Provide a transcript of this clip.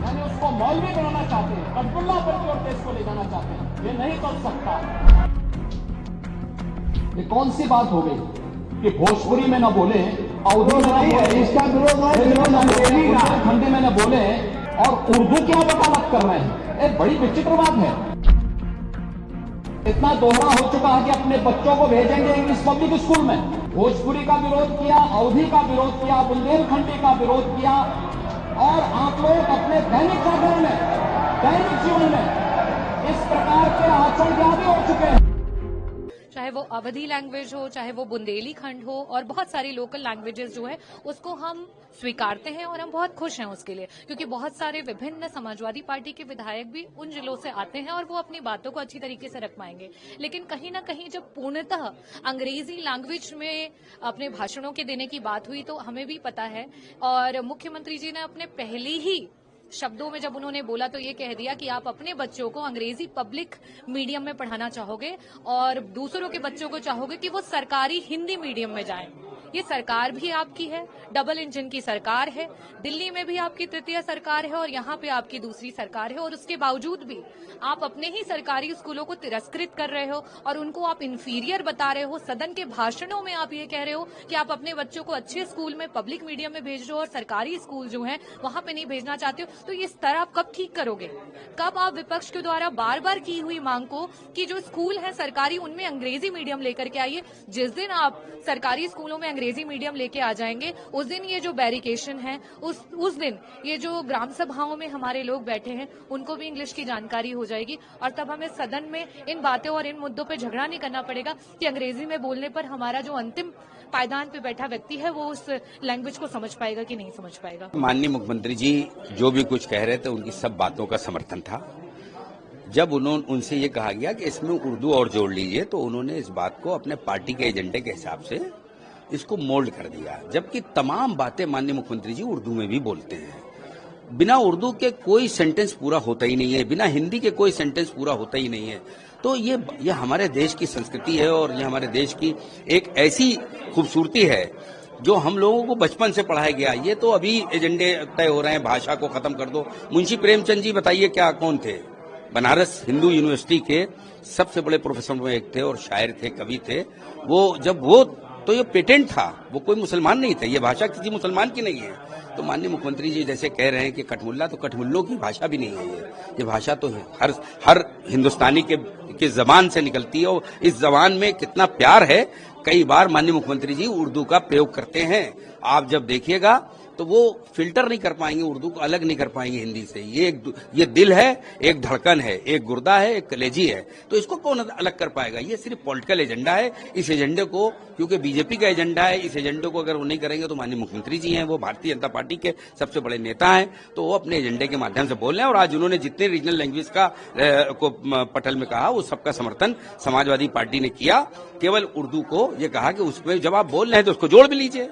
यानी उसको मौलवी बनाना चाहते हैं, अब्दुल्लापुर की ओर देश को ले जाना चाहते हैं। ये नहीं कर सकता। ये कौन सी बात हो गई कि भोजपुरी में न बोले, अवधी में न बोले, इसका विरोध है, खंडी में न बोले और उर्दू क्या वकालत कर रहे हैं। एक बड़ी विचित्र बात है। इतना दोहरा हो चुका है कि अपने बच्चों को भेजेंगे इंग्लिश पब्लिक स्कूल में। भोजपुरी का विरोध किया, अवधी का विरोध किया, बुंदेलखंडी का विरोध किया, और आप लोग अपने दैनिक जागरण में, दैनिक जीवन में इस प्रकार के आचरण के आदी हो चुके हैं। चाहे वो अवधी लैंग्वेज हो, चाहे वो बुंदेली खंड हो, और बहुत सारी लोकल लैंग्वेजेस जो है उसको हम स्वीकारते हैं और हम बहुत खुश हैं उसके लिए, क्योंकि बहुत सारे विभिन्न समाजवादी पार्टी के विधायक भी उन जिलों से आते हैं और वो अपनी बातों को अच्छी तरीके से रख पाएंगे। लेकिन कहीं ना कहीं जब पूर्णतः अंग्रेजी लैंग्वेज में अपने भाषणों के देने की बात हुई तो हमें भी पता है, और मुख्यमंत्री जी ने अपने पहले ही शब्दों में जब उन्होंने बोला तो ये कह दिया कि आप अपने बच्चों को अंग्रेजी पब्लिक मीडियम में पढ़ाना चाहोगे और दूसरों के बच्चों को चाहोगे कि वो सरकारी हिंदी मीडियम में जाएं। ये सरकार भी आपकी है, डबल इंजन की सरकार है, दिल्ली में भी आपकी तृतीय सरकार है और यहाँ पे आपकी दूसरी सरकार है, और उसके बावजूद भी आप अपने ही सरकारी स्कूलों को तिरस्कृत कर रहे हो और उनको आप इंफीरियर बता रहे हो। सदन के भाषणों में आप ये कह रहे हो कि आप अपने बच्चों को अच्छे स्कूल में, पब्लिक मीडियम में भेज रहे हो और सरकारी स्कूल जो है वहां पे नहीं भेजना चाहते हो। तो इस तरह आप कब ठीक करोगे? कब आप विपक्ष के द्वारा बार बार की हुई मांग को कि जो स्कूल है सरकारी उनमें अंग्रेजी मीडियम लेकर के आइए, जिस दिन आप सरकारी स्कूलों में अंग्रेजी मीडियम लेके आ जाएंगे उस दिन ये जो बैरिकेशन है, उस दिन ये जो ग्राम सभाओं में हमारे लोग बैठे हैं उनको भी इंग्लिश की जानकारी हो जाएगी, और तब हमें सदन में इन बातों और इन मुद्दों पे झगड़ा नहीं करना पड़ेगा कि अंग्रेजी में बोलने पर हमारा जो अंतिम पायदान पे बैठा व्यक्ति है वो उस लैंग्वेज को समझ पाएगा कि नहीं समझ पाएगा। माननीय मुख्यमंत्री जी जो भी कुछ कह रहे थे उनकी सब बातों का समर्थन था। जब उनसे ये कहा गया कि इसमें उर्दू और जोड़ लीजिए तो उन्होंने इस बात को अपने पार्टी के एजेंडे के हिसाब से इसको मोल्ड कर दिया, जबकि तमाम बातें माननीय मुख्यमंत्री जी उर्दू में भी बोलते हैं। बिना उर्दू के कोई सेंटेंस पूरा होता ही नहीं है, बिना हिंदी के कोई सेंटेंस पूरा होता ही नहीं है। तो ये हमारे देश की संस्कृति है और ये हमारे देश की एक ऐसी खूबसूरती है जो हम लोगों को बचपन से पढ़ाया गया। ये तो अभी एजेंडे तय हो रहे हैं, भाषा को खत्म कर दो। मुंशी प्रेमचंद जी बताइए क्या कौन थे? बनारस हिंदू यूनिवर्सिटी के सबसे बड़े प्रोफेसर में एक थे और शायर थे, कवि थे। वो तो ये पेटेंट था, वो कोई मुसलमान नहीं थे, ये भाषा किसी मुसलमान की नहीं है। तो माननीय मुख्यमंत्री जी जैसे कह रहे हैं कि कठमुल्ला, तो कठमुल्लों की भाषा भी नहीं है ये भाषा तो हर हिंदुस्तानी के जबान से निकलती है, और इस जबान में कितना प्यार है। कई बार माननीय मुख्यमंत्री जी उर्दू का प्रयोग करते हैं, आप जब देखिएगा तो वो फिल्टर नहीं कर पाएंगे, उर्दू को अलग नहीं कर पाएंगे हिंदी से। ये दिल है, एक धड़कन है, एक गुर्दा है, एक कलेजी है, तो इसको कौन अलग कर पाएगा? ये सिर्फ पॉलिटिकल एजेंडा है। इस एजेंडे को, क्योंकि बीजेपी का एजेंडा है, इस एजेंडे को अगर वो नहीं करेंगे तो माननीय मुख्यमंत्री जी हैं, वो भारतीय जनता पार्टी के सबसे बड़े नेता हैं, तो वो अपने एजेंडे के माध्यम से बोल रहे हैं। और आज उन्होंने जितने रीजनल लैंग्वेज को पटल में कहा वो सबका समर्थन समाजवादी पार्टी ने किया। केवल उर्दू को ये कहा कि उसमें जब आप बोल रहे हैं तो उसको जोड़ भी लीजिए।